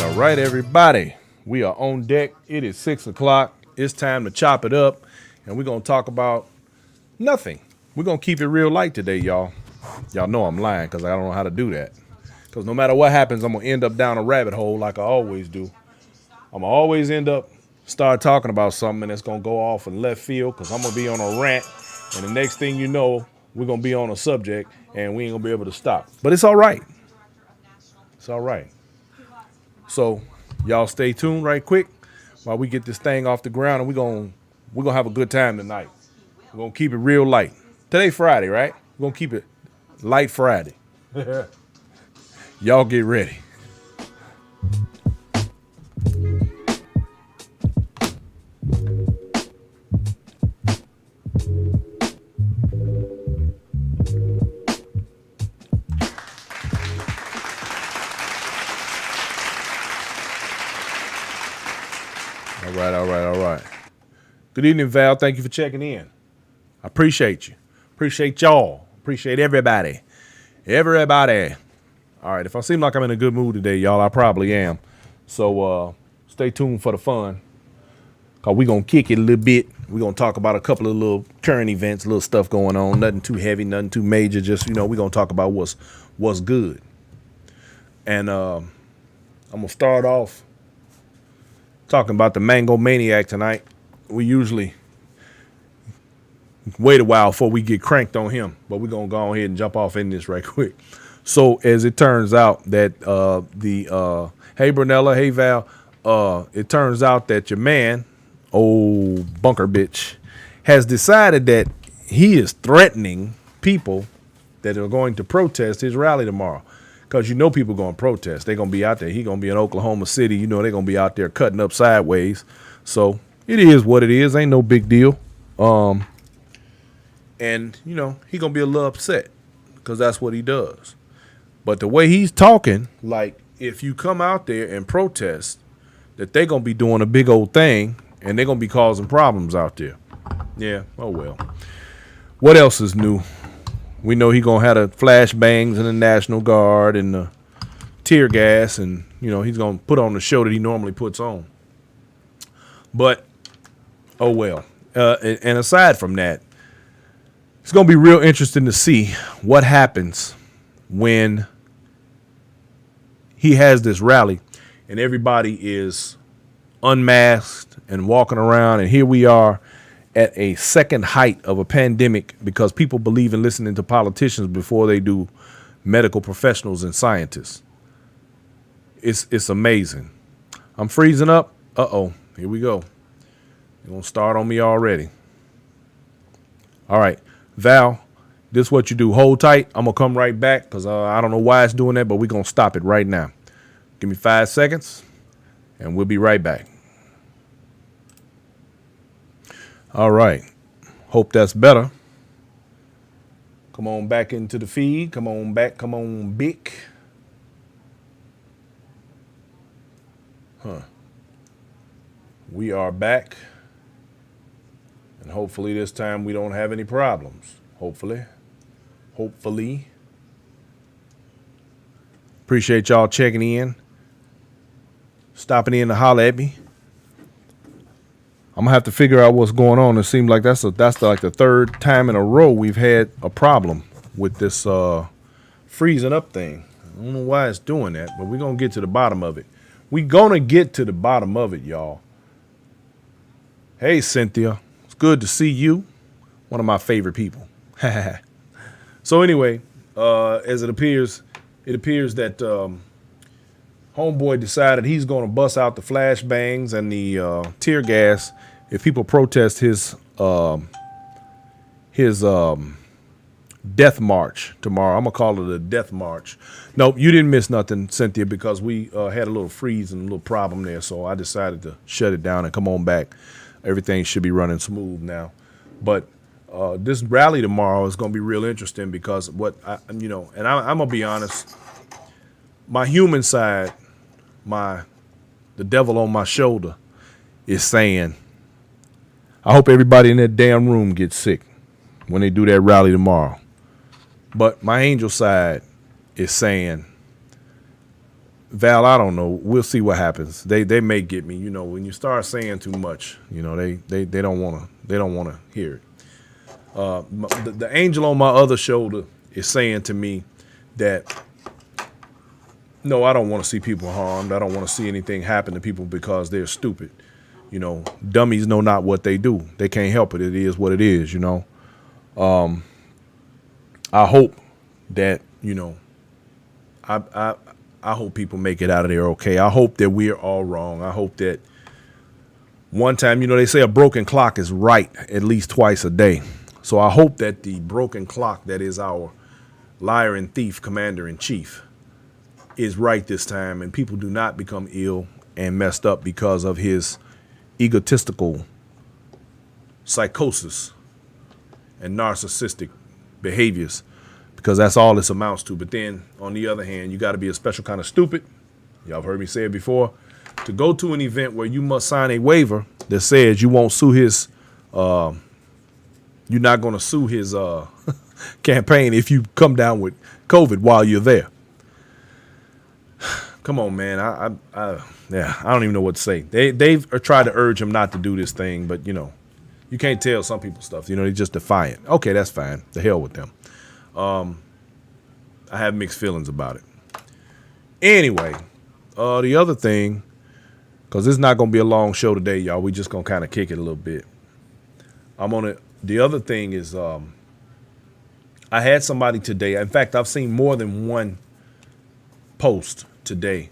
all right, everybody. We are on deck. It is 6 o'clock. It's time to chop it up, and we're going to talk about nothing. We're going to keep it real light today, y'all. Y'all know I'm lying because I don't know how to do that. Because no matter what happens, I'm going to end up down a rabbit hole like I always do. I'm going to always end up start talking about something that's going to go off in left field because I'm going to be on a rant, and the next thing you know, we're going to be on a subject, and we ain't going to be able to stop. But it's all right. It's all right. So y'all stay tuned right quick while we get this thing off the ground, and we're gonna have a good time tonight. We're gonna keep it real light. Today's Friday, right? We're gonna keep it light Friday. Y'all get ready. All right. Good evening, Val. Thank you for checking in. I appreciate you. Appreciate y'all. Appreciate everybody. Everybody. All right, if I seem like I'm in a good mood today, y'all, I probably am. So stay tuned for the fun, because we're going to kick it a little bit. We're going to talk about a couple of little current events, little stuff going on. Nothing too heavy, nothing too major. Just, we're going to talk about what's good. And I'm going to start off talking about the Mango Maniac tonight. We usually wait a while before we get cranked on him, but we're going to go ahead and jump off in this right quick. So as it turns out that hey, Brunella, hey, Val, it turns out that your man, old bunker bitch, has decided that he is threatening people that are going to protest his rally tomorrow. Because people going to protest. They're going to be out there. He's going to be in Oklahoma City. They're going to be out there cutting up sideways. So it is what it is. Ain't no big deal. And, he's going to be a little upset because that's what he does. But the way he's talking, like if you come out there and protest, that they're going to be doing a big old thing and they're going to be causing problems out there. Yeah, oh well. What else is new? We know he's going to have the flashbangs and the National Guard and the tear gas, and, he's going to put on the show that he normally puts on. But, oh well. And aside from that, it's going to be real interesting to see what happens when he has this rally and everybody is unmasked and walking around, and here we are at a second height of a pandemic because people believe in listening to politicians before they do medical professionals and scientists. It's amazing. I'm freezing up. Uh-oh. Here we go. You're going to start on me already. All right. Val, this is what you do. Hold tight. I'm going to come right back because I don't know why it's doing that, but we're going to stop it right now. Give me 5 seconds, and we'll be right back. All right. Hope that's better. Come on back into the feed. Come on back. Come on, Bick. We are back. And hopefully this time we don't have any problems. Hopefully. Appreciate y'all checking in. Stopping in to holler at me. I'm going to have to figure out what's going on. It seems like that's like the third time in a row we've had a problem with this freezing up thing. I don't know why it's doing that, but we're going to get to the bottom of it. We're going to get to the bottom of it, y'all. Hey, Cynthia. It's good to see you. One of my favorite people. So anyway, as it appears that Homeboy decided he's going to bust out the flashbangs and the tear gas if people protest his death march tomorrow. I'm going to call it a death march. Nope, you didn't miss nothing, Cynthia, because we had a little freeze and a little problem there, so I decided to shut it down and come on back. Everything should be running smooth now. But this rally tomorrow is going to be real interesting because and I'm going to be honest, my human side, the devil on my shoulder is saying, I hope everybody in that damn room gets sick when they do that rally tomorrow. But my angel side is saying, Val, I don't know. We'll see what happens. They may get me. You know, when you start saying too much, you know, they don't wanna hear it. The angel on my other shoulder is saying to me that no, I don't want to see people harmed. I don't want to see anything happen to people because they're stupid. You know, dummies know not what they do. They can't help it. It is what it is. You know. I hope that I hope people make it out of there okay. I hope that we're all wrong. I hope that one time, they say a broken clock is right at least twice a day. So I hope that the broken clock that is our liar and thief commander in chief is right this time, and people do not become ill and messed up because of his egotistical psychosis and narcissistic behaviors, because that's all this amounts to. But then on the other hand, you got to be a special kind of stupid. Y'all have heard me say it before, to go to an event where you must sign a waiver that says you won't sue his, you're not going to sue his campaign if you come down with COVID while you're there. Come on, man. I don't even know what to say. They've tried to urge him not to do this thing, but you can't tell some people stuff. They just defiant. Okay, that's fine. The hell with them. I have mixed feelings about it. Anyway, the other thing, because it's not going to be a long show today, y'all. We just going to kind of kick it a little bit. The other thing is, I had somebody today. In fact, I've seen more than one post today,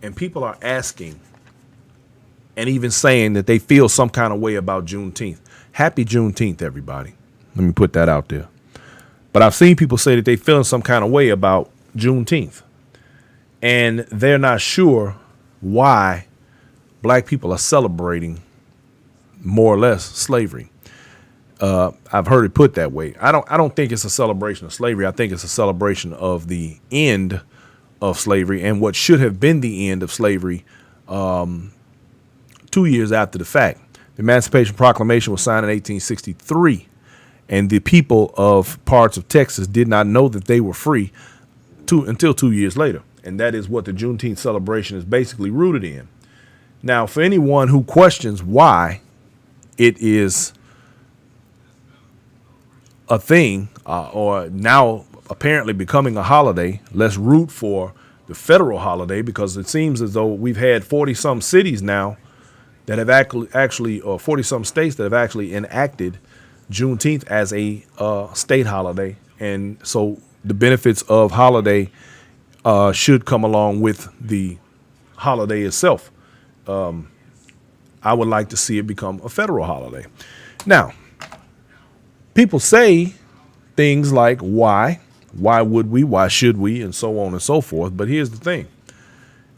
and people are asking and even saying that they feel some kind of way about Juneteenth. Happy Juneteenth, everybody. Let me put that out there. But I've seen people say that they feeling some kind of way about Juneteenth, and they're not sure why black people are celebrating more or less slavery. I've heard it put that way. I don't think it's a celebration of slavery. I think it's a celebration of the end of slavery and what should have been the end of slavery 2 years after the fact. The Emancipation Proclamation was signed in 1863, and the people of parts of Texas did not know that they were free until 2 years later. And that is what the Juneteenth celebration is basically rooted in. Now, for anyone who questions why it is a thing, or now apparently becoming a holiday, let's root for the federal holiday, because it seems as though we've had 40-some cities now that have actually, or 40-some states that have actually enacted Juneteenth as a state holiday. And so the benefits of holiday should come along with the holiday itself. I would like to see it become a federal holiday. Now, people say things like, why would we, why should we, and so on and so forth. But here's the thing.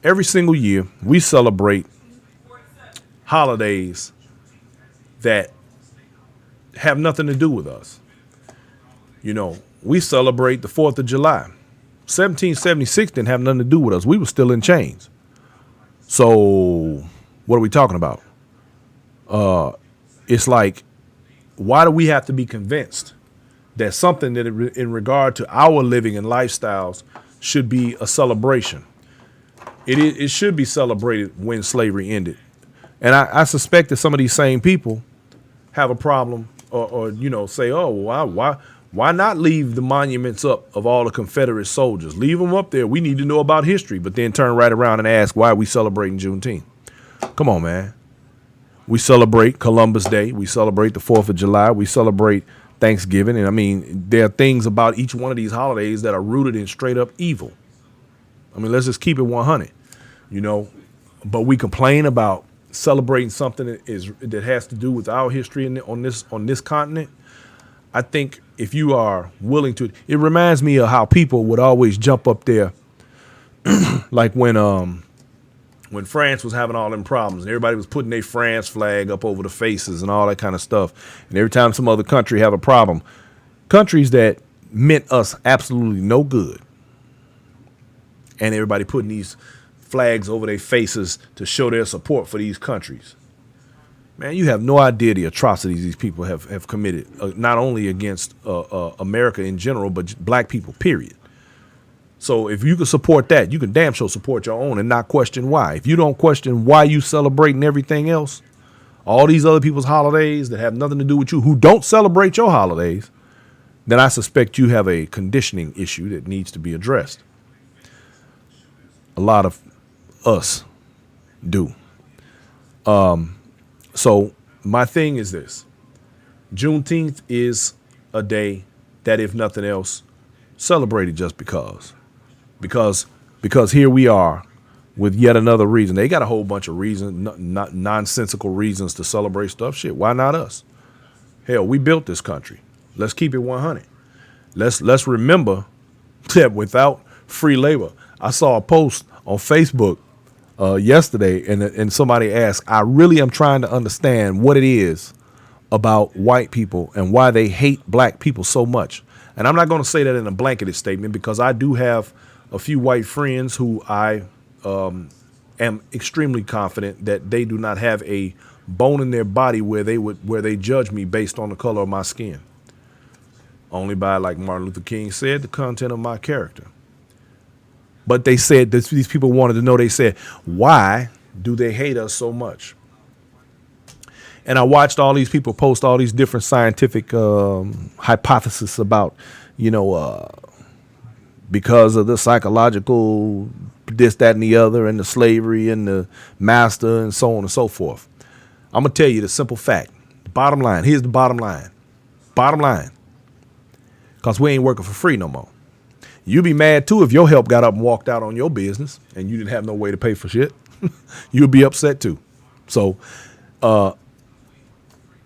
Every single year, we celebrate holidays that have nothing to do with us. We celebrate the 4th of July. 1776 didn't have nothing to do with us. We were still in chains. So what are we talking about? It's like, why do we have to be convinced that something that in regard to our living and lifestyles should be a celebration? It should be celebrated when slavery ended. And I suspect that some of these same people have a problem or say, oh, why not leave the monuments up of all the Confederate soldiers? Leave them up there. We need to know about history, but then turn right around and ask, why are we celebrating Juneteenth? Come on, man. We celebrate Columbus Day. We celebrate the 4th of July. We celebrate Thanksgiving. And I mean, there are things about each one of these holidays that are rooted in straight up evil. I mean, let's just keep it 100, but we complain about celebrating something that has to do with our history on this continent. I think if you are willing to, it reminds me of how people would always jump up there, like when France was having all them problems and everybody was putting their France flag up over the faces and all that kind of stuff. And every time some other country have a problem, countries that meant us absolutely no good, and everybody putting these flags over their faces to show their support for these countries. Man, you have no idea the atrocities these people have committed, not only against America in general, but black people, period. So if you can support that, you can damn sure support your own and not question why. If you don't question why you celebrating everything else, all these other people's holidays that have nothing to do with you, who don't celebrate your holidays, then I suspect you have a conditioning issue that needs to be addressed. A lot of us do. So my thing is this. Juneteenth is a day that, if nothing else, celebrated just because. Because here we are with yet another reason. They got a whole bunch of reasons, not nonsensical reasons to celebrate stuff. Shit, why not us? Hell, we built this country. Let's keep it 100. Let's remember that without free labor. I saw a post on Facebook yesterday, and somebody asked, I really am trying to understand what it is about white people and why they hate black people so much. And I'm not going to say that in a blanketed statement, because I do have a few white friends who I am extremely confident that they do not have a bone in their body where they judge me based on the color of my skin. Only by, like Martin Luther King said, the content of my character. But they said that these people wanted to know, they said, why do they hate us so much? And I watched all these people post all these different scientific hypotheses about, because of the psychological this, that, and the other, and the slavery and the master and so on and so forth. I'm going to tell you the simple fact. The bottom line. Here's the bottom line. Bottom line. Because we ain't working for free no more. You'd be mad, too, if your help got up and walked out on your business and you didn't have no way to pay for shit. You'd be upset, too. So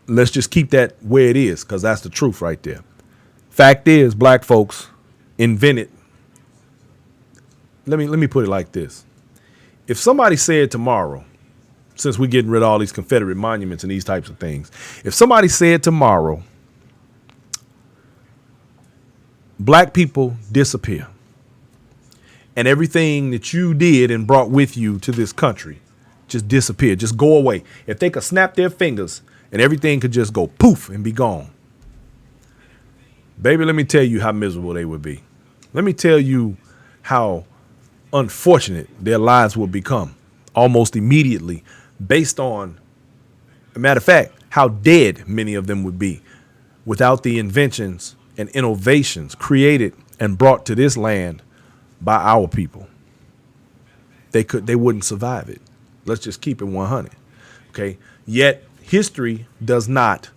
let's just keep that where it is, because that's the truth right there. Fact is, black folks invented. Let me put it like this. If somebody said tomorrow, since we're getting rid of all these Confederate monuments and these types of things, if somebody said tomorrow, black people disappear, and everything that you did and brought with you to this country just disappear, just go away. If they could snap their fingers and everything could just go poof and be gone, baby, let me tell you how miserable they would be. Let me tell you how unfortunate their lives would become almost immediately, based on, a matter of fact, how dead many of them would be without the inventions and innovations created and brought to this land by our people. They wouldn't survive it. Let's just keep it 100. Okay. Yet history does not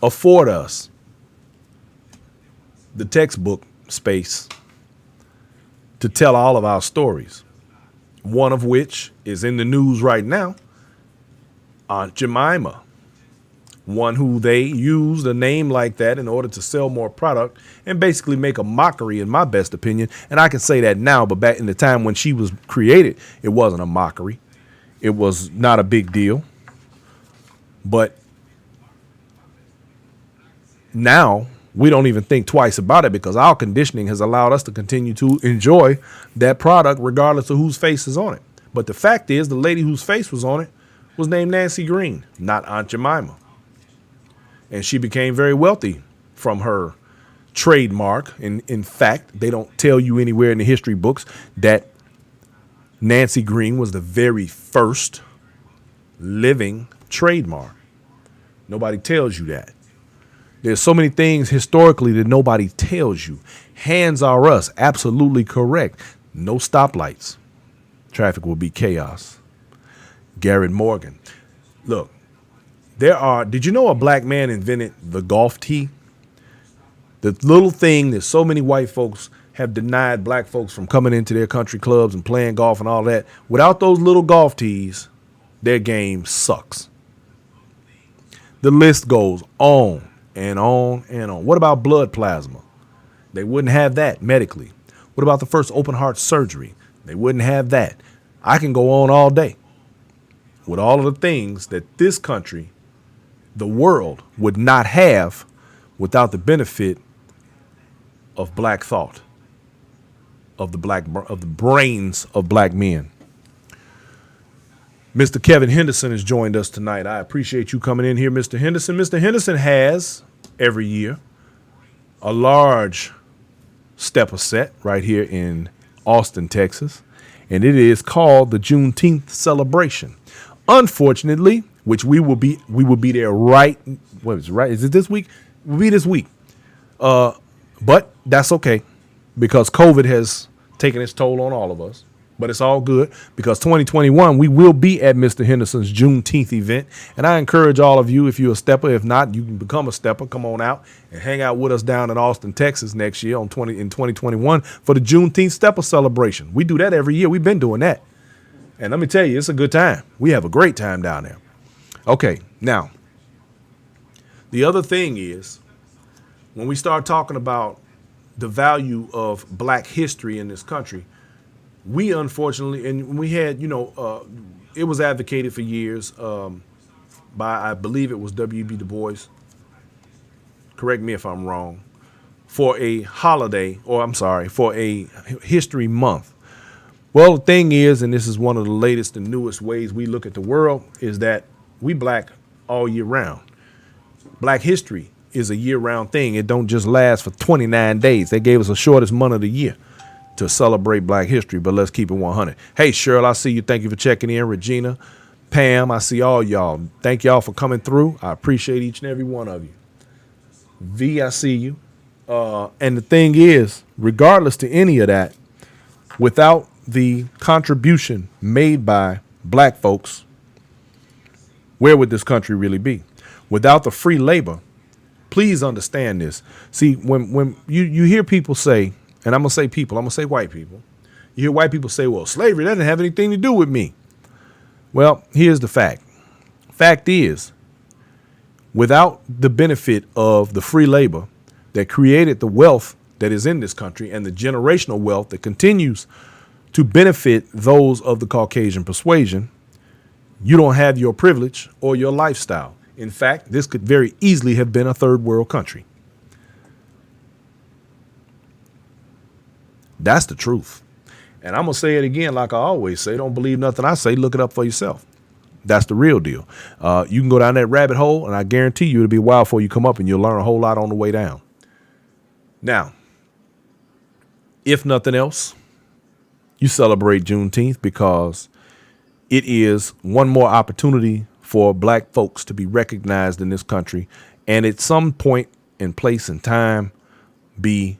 afford us the textbook space to tell all of our stories, one of which is in the news right now. Aunt Jemima, one who they used a name like that in order to sell more product and basically make a mockery, in my best opinion. And I can say that now, but back in the time when she was created, it wasn't a mockery. It was not a big deal. But now we don't even think twice about it, because our conditioning has allowed us to continue to enjoy that product regardless of whose face is on it. But the fact is, the lady whose face was on it was named Nancy Green, not Aunt Jemima. And she became very wealthy from her trademark. And in fact, they don't tell you anywhere in the history books that Nancy Green was the very first living trademark. Nobody tells you that. There's so many things historically that nobody tells you. Hands are us. Absolutely correct. No stoplights. Traffic will be chaos. Garrett Morgan. Look, did you know a black man invented the golf tee? The little thing that so many white folks have denied black folks from coming into their country clubs and playing golf and all that. Without those little golf tees, their game sucks. The list goes on and on and on. What about blood plasma? They wouldn't have that medically. What about the first open heart surgery? They wouldn't have that. I can go on all day with all of the things that this country, the world, would not have without the benefit of black thought, of the brains of black men. Mr. Kevin Henderson has joined us tonight. I appreciate you coming in here, Mr. Henderson. Mr. Henderson has, every year, a large stepper set right here in Austin, Texas, and it is called the Juneteenth Celebration. Unfortunately, which we will be there right. What is it, right? Is it this week? We'll be this week. But that's okay because COVID has taken its toll on all of us. But it's all good because 2021, we will be at Mr. Henderson's Juneteenth event. And I encourage all of you, if you're a stepper, if not, you can become a stepper. Come on out and hang out with us down in Austin, Texas next year in 2021 for the Juneteenth Stepper Celebration. We do that every year. We've been doing that. And let me tell you, it's a good time. We have a great time down there. Okay, now, the other thing is when we start talking about the value of black history in this country, we unfortunately, and we had, it was advocated for years by, I believe it was W.B. Du Bois, correct me if I'm wrong, for a holiday, for a history month. Well, the thing is, and this is one of the latest and newest ways we look at the world, is that we black all year round. Black history is a year-round thing. It don't just last for 29 days. They gave us the shortest month of the year to celebrate black history, but let's keep it 100. Hey, Cheryl, I see you. Thank you for checking in. Regina, Pam, I see all y'all. Thank y'all for coming through. I appreciate each and every one of you. V, I see you. And the thing is, regardless to any of that, without the contribution made by black folks, where would this country really be? Without the free labor, please understand this. See, when you hear people say, and I'm going to say people, I'm going to say white people. You hear white people say, well, slavery doesn't have anything to do with me. Well, here's the fact. Fact is, without the benefit of the free labor that created the wealth that is in this country and the generational wealth that continues to benefit those of the Caucasian persuasion, you don't have your privilege or your lifestyle. In fact, this could very easily have been a third world country. That's the truth. And I'm going to say it again, like I always say, don't believe nothing I say, look it up for yourself. That's the real deal. You can go down that rabbit hole, and I guarantee you it'll be a while before you come up, and you'll learn a whole lot on the way down. Now, if nothing else, you celebrate Juneteenth because it is one more opportunity for black folks to be recognized in this country, and at some point in place and time be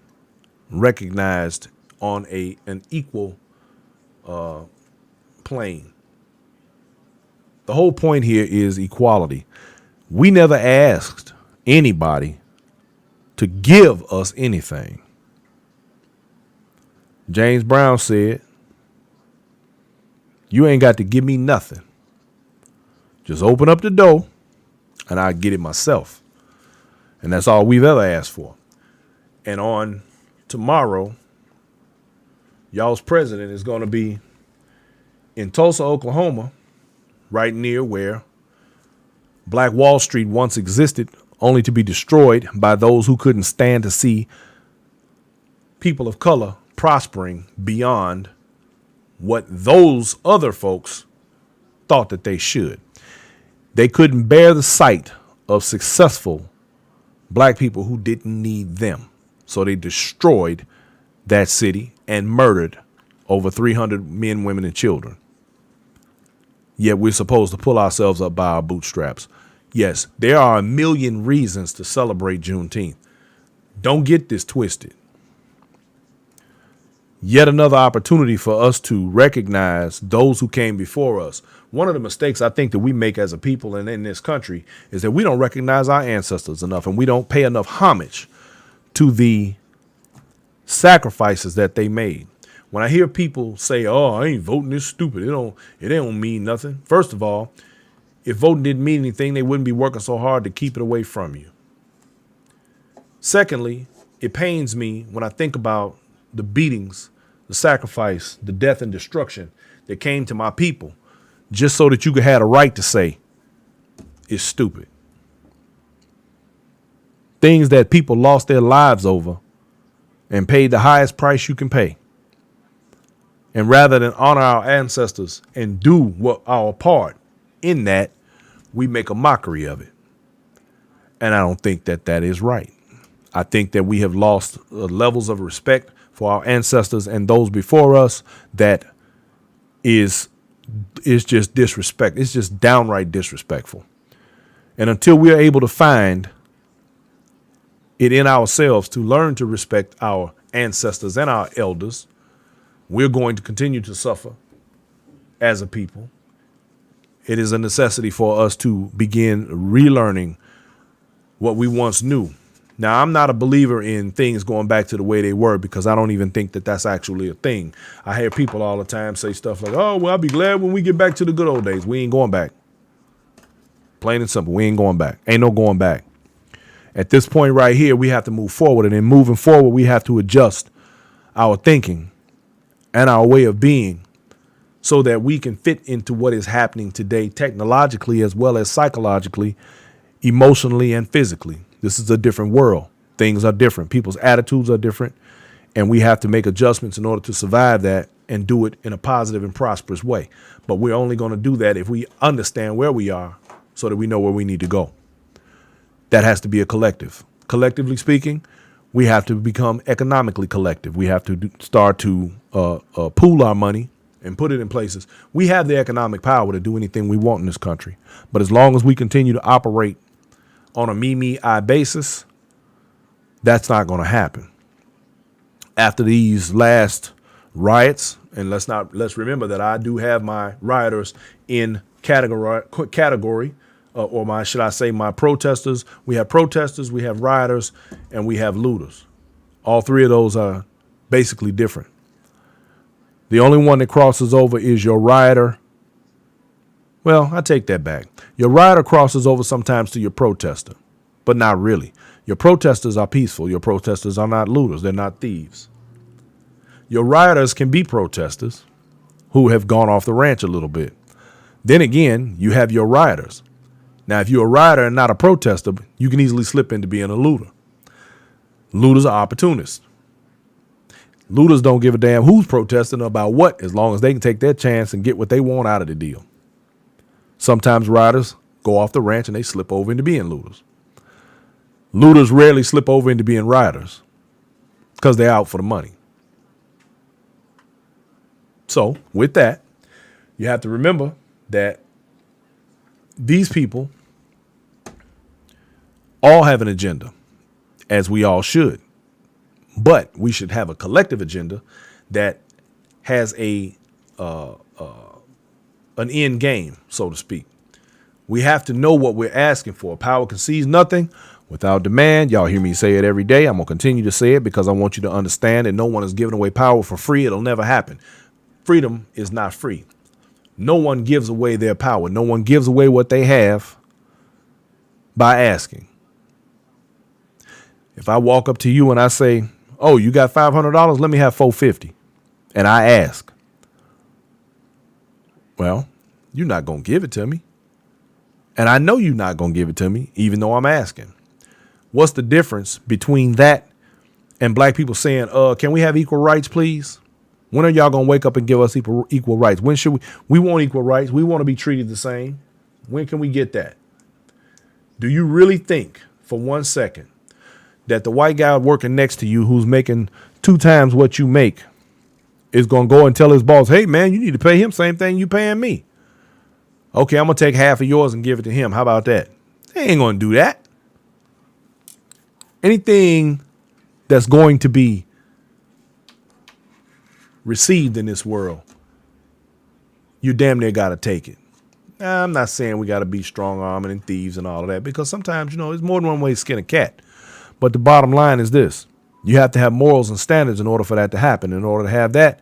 recognized on an equal plane. The whole point here is equality. We never asked anybody to give us anything. James Brown said, you ain't got to give me nothing. Just open up the door and I'll get it myself. And that's all we've ever asked for. And on tomorrow, y'all's president is going to be in Tulsa, Oklahoma, right near where Black Wall Street once existed, only to be destroyed by those who couldn't stand to see people of color prospering beyond what those other folks thought that they should. They couldn't bear the sight of successful black people who didn't need them. So they destroyed that city and murdered over 300 men, women, and children. Yet we're supposed to pull ourselves up by our bootstraps. Yes, there are a million reasons to celebrate Juneteenth. Don't get this twisted. Yet another opportunity for us to recognize those who came before us. One of the mistakes I think that we make as a people and in this country is that we don't recognize our ancestors enough, and we don't pay enough homage to the sacrifices that they made. When I hear people say, oh, I ain't voting, this stupid, it don't mean nothing. First of all, if voting didn't mean anything, they wouldn't be working so hard to keep it away from you. Secondly, it pains me when I think about the beatings, the sacrifice, the death and destruction that came to my people just so that you could have a right to say it's stupid. Things that people lost their lives over and paid the highest price you can pay. And rather than honor our ancestors and do what our part in that, we make a mockery of it. And I don't think that that is right. I think that we have lost levels of respect for our ancestors and those before us that is just disrespect. It's just downright disrespectful. And until we are able to find it in ourselves to learn to respect our ancestors and our elders, we're going to continue to suffer as a people. It is a necessity for us to begin relearning what we once knew. Now, I'm not a believer in things going back to the way they were because I don't even think that that's actually a thing. I hear people all the time say stuff like, oh, well, I'll be glad when we get back to the good old days. We ain't going back. Plain and simple. We ain't going back. Ain't no going back. At this point right here, we have to move forward. And in moving forward, we have to adjust our thinking and our way of being so that we can fit into what is happening today, technologically as well as psychologically, emotionally and physically. This is a different world. Things are different. People's attitudes are different. And we have to make adjustments in order to survive that and do it in a positive and prosperous way. But we're only going to do that if we understand where we are so that we know where we need to go. That has to be a collective. Collectively speaking, we have to become economically collective. We have to start to pool our money and put it in places. We have the economic power to do anything we want in this country. But as long as we continue to operate on a me, I basis, that's not going to happen. After these last riots, and let's remember that I do have my rioters in category, or my protesters. We have protesters, we have rioters, and we have looters. All three of those are basically different. The only one that crosses over is your rioter. Well, I take that back. Your rioter crosses over sometimes to your protester, but not really. Your protesters are peaceful. Your protesters are not looters. They're not thieves. Your rioters can be protesters who have gone off the ranch a little bit. Then again, you have your rioters. Now, if you're a rioter and not a protester, you can easily slip into being a looter. Looters are opportunists. Looters don't give a damn who's protesting about what, as long as they can take their chance and get what they want out of the deal. Sometimes rioters go off the ranch and they slip over into being looters. Looters rarely slip over into being rioters because they're out for the money. So with that, you have to remember that these people all have an agenda, as we all should. But we should have a collective agenda that has an end game, so to speak. We have to know what we're asking for. Power concedes nothing without demand. Y'all hear me say it every day. I'm going to continue to say it because I want you to understand that no one is giving away power for free. It'll never happen. Freedom is not free. No one gives away their power. No one gives away what they have by asking. If I walk up to you and I say, oh, you got $500, let me have $450. And I ask, well, you're not going to give it to me. And I know you're not going to give it to me, even though I'm asking. What's the difference between that and black people saying, can we have equal rights, please? When are y'all going to wake up and give us equal rights? When should we want equal rights? We want to be treated the same. When can we get that? Do you really think for 1 second that the white guy working next to you who's making 2 times what you make is going to go and tell his boss, hey, man, you need to pay him same thing you paying me? Okay, I'm going to take half of yours and give it to him. How about that? They ain't going to do that. Anything that's going to be received in this world, you damn near got to take it. Now, I'm not saying we got to be strong arming and thieves and all of that, because sometimes, there's more than one way to skin a cat. But the bottom line is this. You have to have morals and standards in order for that to happen. In order to have that,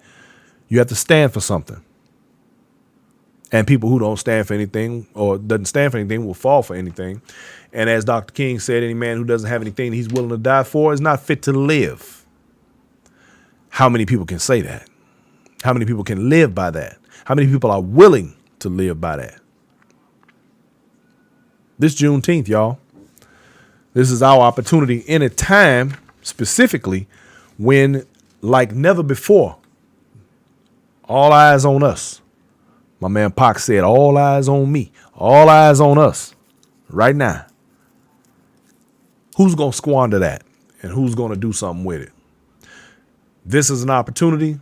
you have to stand for something. And people who don't stand for anything or doesn't stand for anything will fall for anything. And as Dr. King said, any man who doesn't have anything he's willing to die for is not fit to live. How many people can say that? How many people can live by that? How many people are willing to live by that? This Juneteenth, y'all, this is our opportunity in a time specifically when, like never before, all eyes on us. My man Pac said, all eyes on me, all eyes on us right now. Who's going to squander that? and who's going to do something with it. This is an opportunity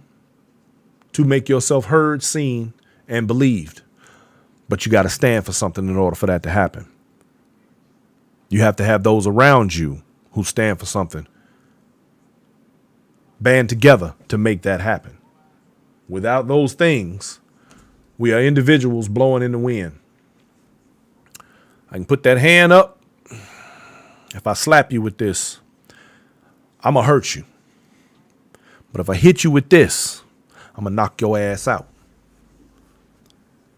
to make yourself heard, seen, and believed. But you got to stand for something in order for that to happen. You have to have those around you who stand for something band together to make that happen. Without those things, we are individuals blowing in the wind. I can put that hand up. If I slap you with this, I'm going to hurt you. But if I hit you with this, I'm going to knock your ass out.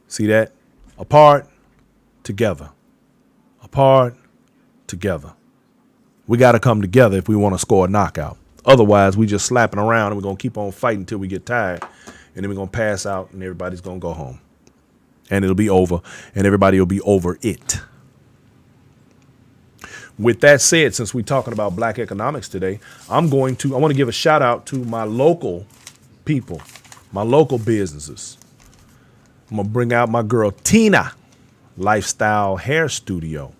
See that? Apart, together. Apart, together. We got to come together if we want to score a knockout. Otherwise, we just slapping around and we're going to keep on fighting until we get tired. And then we're going to pass out and everybody's going to go home. And it'll be over and everybody will be over it. With that said, since we're talking about black economics today, I want to give a shout out to my local people, my local businesses. I'm going to bring out my girl, Tina, Lifestyle Hair Studio,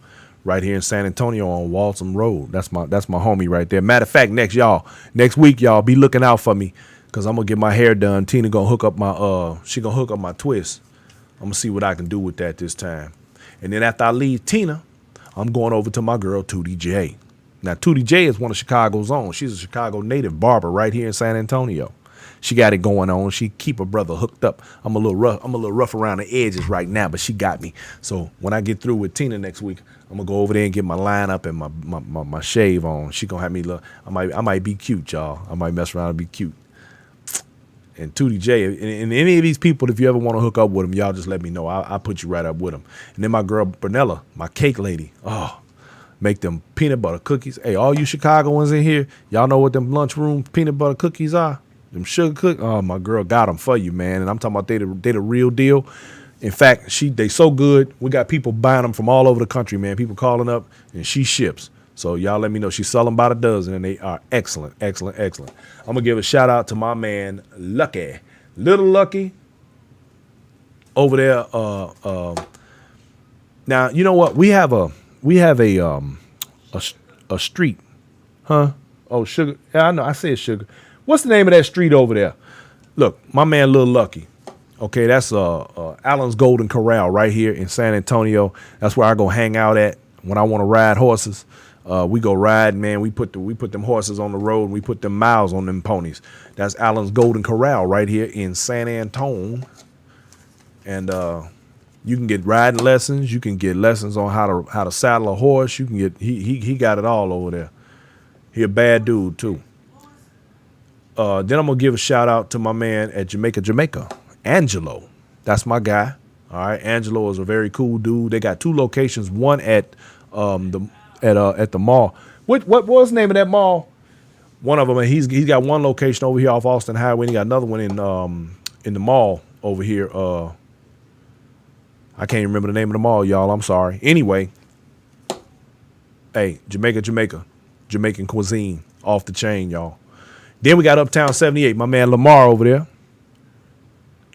right here in San Antonio on Waltham Road. That's my homie right there. Matter of fact, next week, y'all be looking out for me because I'm going to get my hair done. Tina going to hook up my twist. I'm going to see what I can do with that this time. And then after I leave Tina, I'm going over to my girl, Tootie J. Now, Tootie J is one of Chicago's own. She's a Chicago native barber right here in San Antonio. She got it going on. She keep her brother hooked up. I'm a little rough around the edges right now, but she got me. So when I get through with Tina next week, I'm gonna go over there and get my line up and my shave on. She gonna have me look. I might be cute, y'all. I might mess around and be cute. And Tootie J, and any of these people, if you ever want to hook up with them, y'all just let me know. I'll put you right up with them. And then my girl Brunella, my cake lady. Oh, make them peanut butter cookies. Hey, all you Chicagoans in here, y'all know what them lunchroom peanut butter cookies are? Them sugar cookies. Oh, my girl got them for you, man. And I'm talking about they the real deal. In fact, they so good. We got people buying them from all over the country, man. People calling up, and she ships. So y'all let me know. She sell them by the dozen, and they are excellent, excellent, excellent. I'm going to give a shout out to my man, Lucky. Little Lucky over there. Now, you know what? We have a street. Huh? Oh, Sugar. Yeah, I know. I said Sugar. What's the name of that street over there? Look, my man, Little Lucky. Okay, that's Allen's Golden Corral right here in San Antonio. That's where I go hang out at when I want to ride horses. We go ride, man. We put them horses on the road and we put them miles on them ponies. That's Allen's Golden Corral right here in San Antone. And you can get riding lessons. You can get lessons on how to saddle a horse. You can get he got it all over there. He a bad dude too. Then I'm gonna give a shout out to my man at Jamaica, Angelo. That's my guy. All right, Angelo is a very cool dude. They got 2 locations. One at the mall. What was the name of that mall? One of them. He's got one location over here off Austin Highway. And he got another one in the mall over here. I can't remember the name of the mall, y'all. I'm sorry. Anyway, hey, Jamaican cuisine off the chain, y'all. Then we got Uptown 78, my man Lamar over there,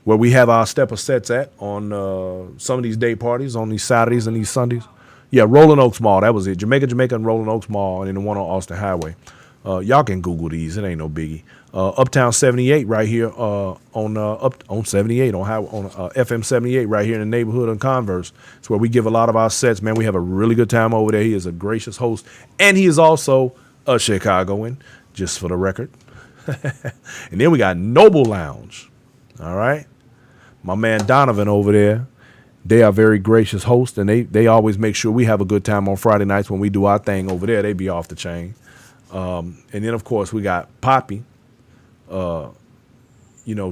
where we have our stepper sets at on some of these day parties, on these Saturdays and these Sundays. Yeah, Rolling Oaks Mall, that was it. Jamaica and Rolling Oaks Mall, and then the one on Austin Highway. Y'all can Google these. It ain't no biggie. Uptown 78 right here on 78 on FM 78 right here in the neighborhood of Converse. It's where we give a lot of our sets, man. We have a really good time over there. He is a gracious host, and he is also a Chicagoan, just for the record. And then we got Noble Lounge. All right. My man Donovan over there. They are very gracious hosts, and they always make sure we have a good time on Friday nights when we do our thing over there. They be off the chain. And then, of course, we got Poppy.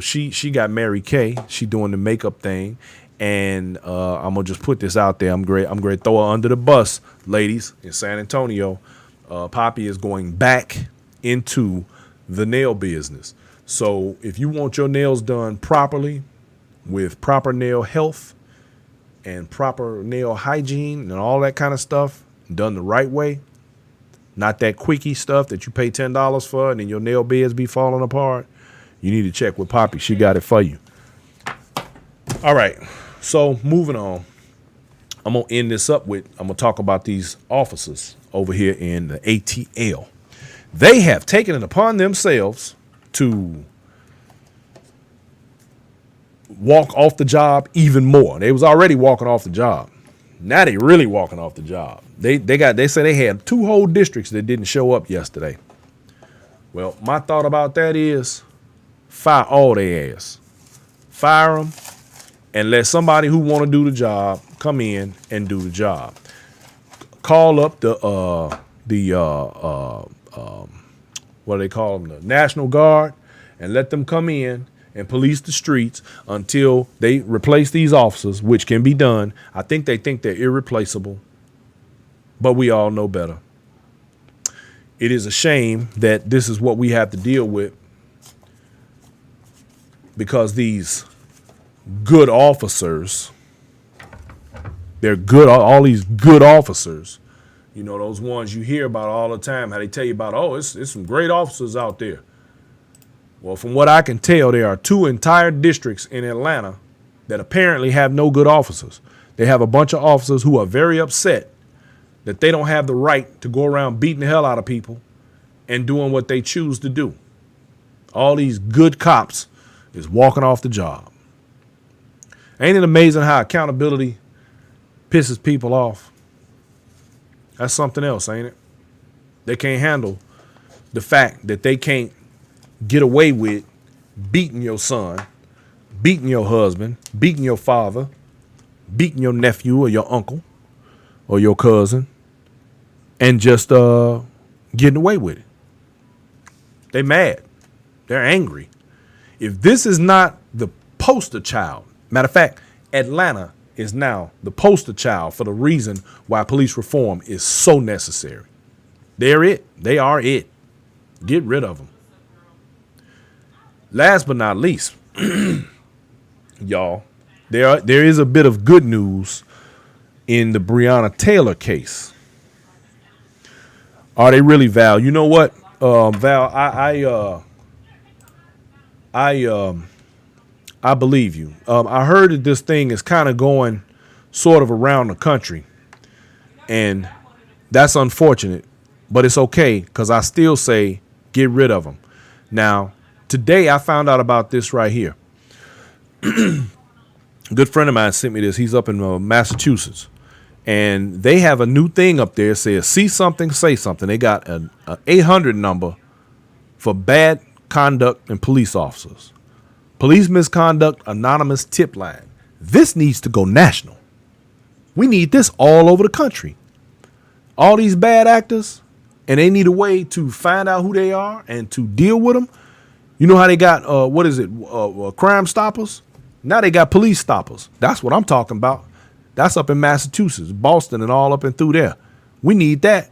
She got Mary Kay. She doing the makeup thing. And I'm going to just put this out there. I'm great to throw her under the bus, ladies, in San Antonio. Poppy is going back into the nail business. So if you want your nails done properly with proper nail health and proper nail hygiene and all that kind of stuff done the right way, not that quickie stuff that you pay $10 for and then your nail beds be falling apart, you need to check with Poppy. She got it for you. All right. So moving on, I'm going to end this up I'm going to talk about these officers over here in the ATL. They have taken it upon themselves to walk off the job even more. They was already walking off the job. Now they really walking off the job. They say they had 2 whole districts that didn't show up yesterday. Well, my thought about that is fire all their ass. Fire them and let somebody who want to do the job come in and do the job. Call up the what do they call them? The National Guard, and let them come in and police the streets until they replace these officers, which can be done. I think they think they're irreplaceable, but we all know better. It is a shame that this is what we have to deal with, because these good officers, they're good, all these good officers, you know, those ones you hear about all the time, how they tell you about, oh, it's some great officers out there. Well, from what I can tell, there are 2 entire districts in Atlanta that apparently have no good officers. They have a bunch of officers who are very upset that they don't have the right to go around beating the hell out of people and doing what they choose to do. All these good cops is walking off the job. Ain't it amazing how accountability pisses people off? That's something else, ain't it? They can't handle the fact that they can't get away with beating your son, beating your husband, beating your father, beating your nephew or your uncle or your cousin, and just getting away with it. They mad. They're angry. If this is not the poster child, matter of fact, Atlanta is now the poster child for the reason why police reform is so necessary. They're it. They are it. Get rid of them. Last but not least, y'all, there is a bit of good news in the Breonna Taylor case. Are they really, Val? You know what, Val? I believe you. I heard that this thing is kind of going sort of around the country, and that's unfortunate, but it's okay, because I still say get rid of them. Now, today I found out about this right here. A good friend of mine sent me this. He's up in Massachusetts, and they have a new thing up there. It says, see something, say something. They got an 800 number for bad conduct in police officers. Police misconduct anonymous tip line. This needs to go national. We need this all over the country. All these bad actors, and they need a way to find out who they are and to deal with them. You know how they got, Crime Stoppers? Now they got Police Stoppers. That's what I'm talking about. That's up in Massachusetts, Boston, and all up and through there. We need that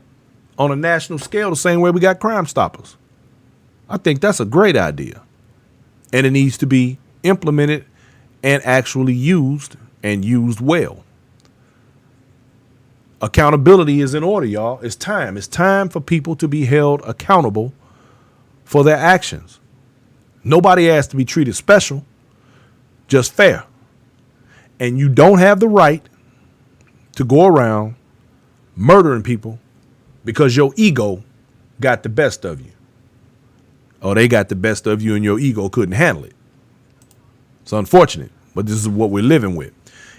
on a national scale the same way we got Crime Stoppers. I think that's a great idea. And it needs to be implemented and actually used, and used well. Accountability is in order, y'all. It's time. It's time for people to be held accountable for their actions. Nobody asked to be treated special, just fair. And you don't have the right to go around murdering people because your ego got the best of you. Or they got the best of you and your ego couldn't handle it. It's unfortunate, but this is what we're living with.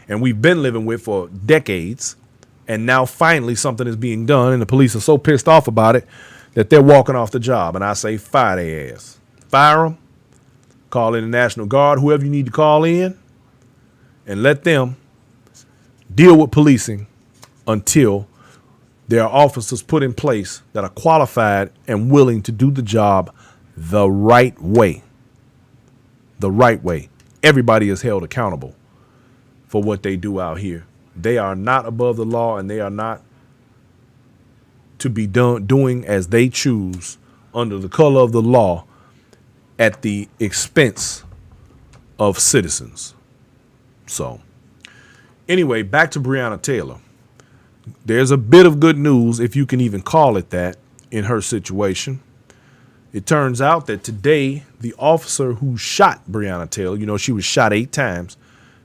And we've been living with for decades. And now finally something is being done, and the police are so pissed off about it that they're walking off the job. And I say fire their ass. Fire them. Call in the National Guard, whoever you need to call in, and let them deal with policing until there are officers put in place that are qualified and willing to do the job the right way. The right way. Everybody is held accountable for what they do out here. They are not above the law, and they are not to be doing as they choose under the color of the law at the expense of citizens. So anyway, back to Breonna Taylor. There's a bit of good news, if you can even call it that, in her situation. It turns out that today, the officer who shot Breonna Taylor, you know, she was shot 8 times.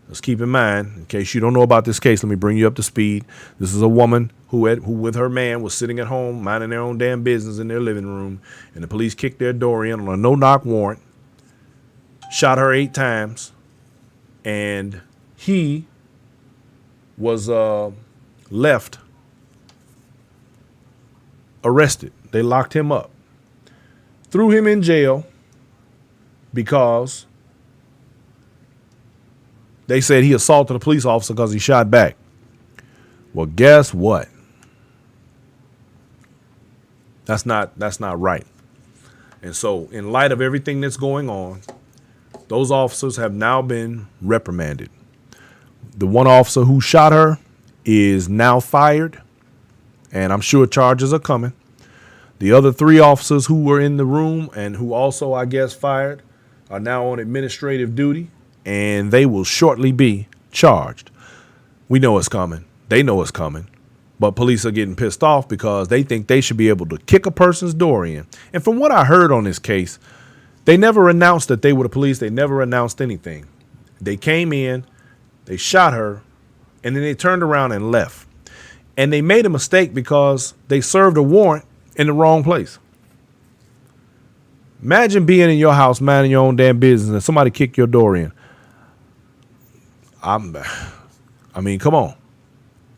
Let's keep in mind, in case you don't know about this case, let me bring you up to speed. This is a woman who with her man was sitting at home minding their own damn business in their living room, and the police kicked their door in on a no-knock warrant, shot her 8 times, and he was left arrested. They locked him up, threw him in jail because they said he assaulted a police officer because he shot back. Well, guess what? That's not right. And so, in light of everything that's going on, those officers have now been reprimanded. The one officer who shot her is now fired, and I'm sure charges are coming. The other 3 officers who were in the room and who also, I guess, fired are now on administrative duty, and they will shortly be charged. We know it's coming. They know it's coming. But police are getting pissed off because they think they should be able to kick a person's door in. And from what I heard on this case, they never announced that they were the police. They never announced anything. They came in, they shot her, and then they turned around and left. And they made a mistake because they served a warrant in the wrong place. Imagine being in your house, minding your own damn business, and somebody kick your door in. I mean, come on.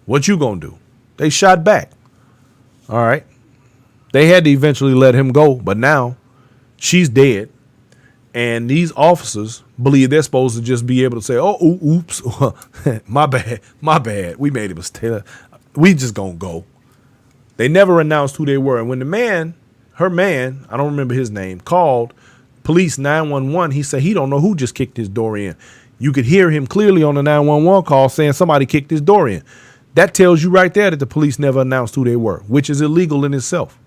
What you gonna do? They shot back. All right. They had to eventually let him go, but now she's dead. And these officers believe they're supposed to just be able to say, oh, oops, my bad. We made a mistake. We just gonna go. They never announced who they were. And when her man, I don't remember his name, called police 911, he said he don't know who just kicked his door in. You could hear him clearly on the 911 call saying somebody kicked his door in. That tells you right there that the police never announced who they were, which is illegal in itself.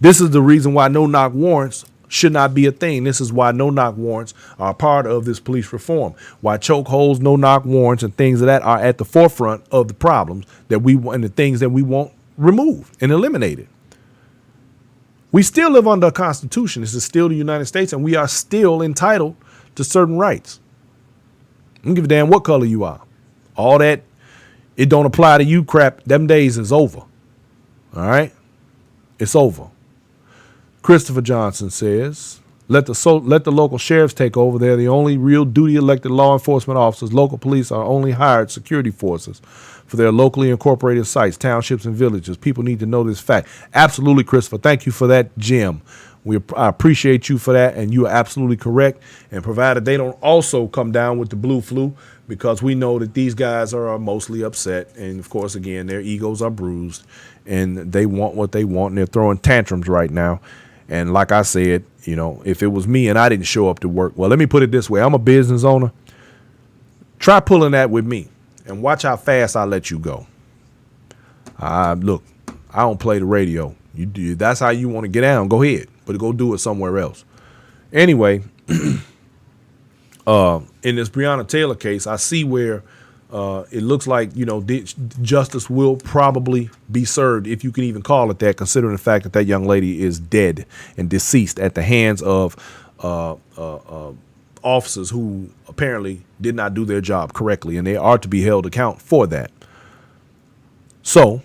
This is the reason why no-knock warrants should not be a thing. This is why no-knock warrants are part of this police reform. Why chokeholds, no-knock warrants, and things of that are at the forefront of the problems that we want and the things that we want removed and eliminated. We still live under a constitution. This is still the United States, and we are still entitled to certain rights. I don't give a damn what color you are. All that it don't apply to you crap, them days is over. All right? It's over. Christopher Johnson says, let the local sheriffs take over. They're the only real duty elected law enforcement officers. Local police are only hired security forces for their locally incorporated sites, townships, and villages. People need to know this fact. Absolutely, Christopher. Thank you for that, Jim. I appreciate you for that, and you are absolutely correct. And provided they don't also come down with the blue flu, because we know that these guys are mostly upset. And, of course, again, their egos are bruised, and they want what they want, and they're throwing tantrums right now. And like I said, you know, if it was me and I didn't show up to work, well, let me put it this way. I'm a business owner. Try pulling that with me and watch how fast I let you go. Look, I don't play the radio. You do. That's how you want to get down. Go ahead, but go do it somewhere else. Anyway, in this Breonna Taylor case, I see where it looks like, you know, justice will probably be served, if you can even call it that, considering the fact that that young lady is dead and deceased at the hands of officers who apparently did not do their job correctly, and they are to be held account for that. So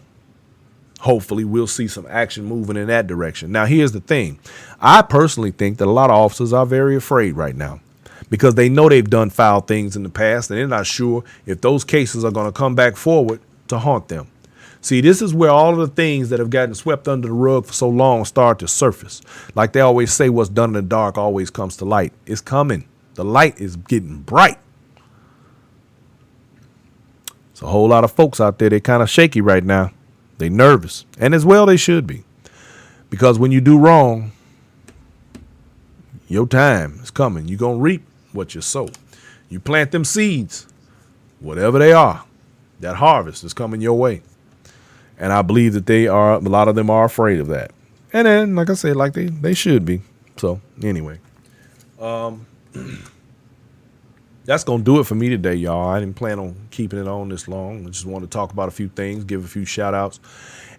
hopefully we'll see some action moving in that direction. Now, here's the thing. I personally think that a lot of officers are very afraid right now, because they know they've done foul things in the past, and they're not sure if those cases are going to come back forward to haunt them. See, this is where all of the things that have gotten swept under the rug for so long start to surface. Like they always say, what's done in the dark always comes to light. It's coming. The light is getting bright. It's a whole lot of folks out there, they're kind of shaky right now. They're nervous, and as well they should be. Because when you do wrong, your time is coming. You're going to reap what you sow. You plant them seeds, whatever they are, that harvest is coming your way. And I believe that a lot of them are afraid of that. And then, like I said, like they should be. So anyway, that's going to do it for me today, y'all. I didn't plan on keeping it on this long. I just wanted to talk about a few things, give a few shout outs,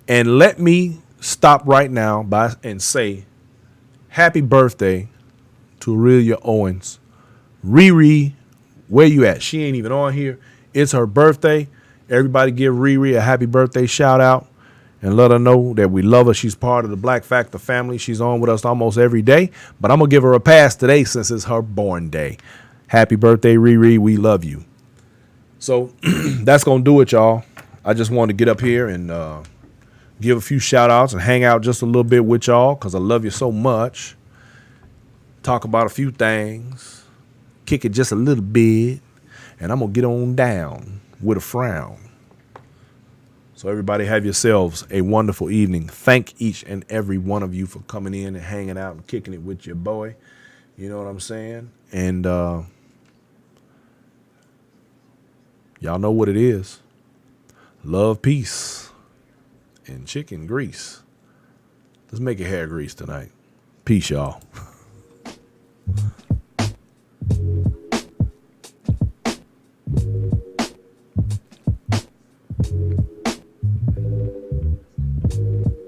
and let me stop right now and say happy birthday to Aurelia Owens. Riri, where you at? She ain't even on here. It's her birthday, Everybody give Riri a happy birthday shout out and let her know that we love her. She's part of the Black Factor family. She's on with us almost every day, but I'm going to give her a pass today since it's her born day. Happy birthday, Riri. We love you. So that's going to do it, y'all. I just wanted to get up here and give a few shout outs and hang out just a little bit with y'all because I love you so much. Talk about a few things, kick it just a little bit, and I'm going to get on down with a frown. So everybody have yourselves a wonderful evening. Thank each and every one of you for coming in and hanging out and kicking it with your boy. You know what I'm saying? And y'all know what it is. Love, peace, and chicken grease. Let's make it hair grease tonight. Peace, y'all.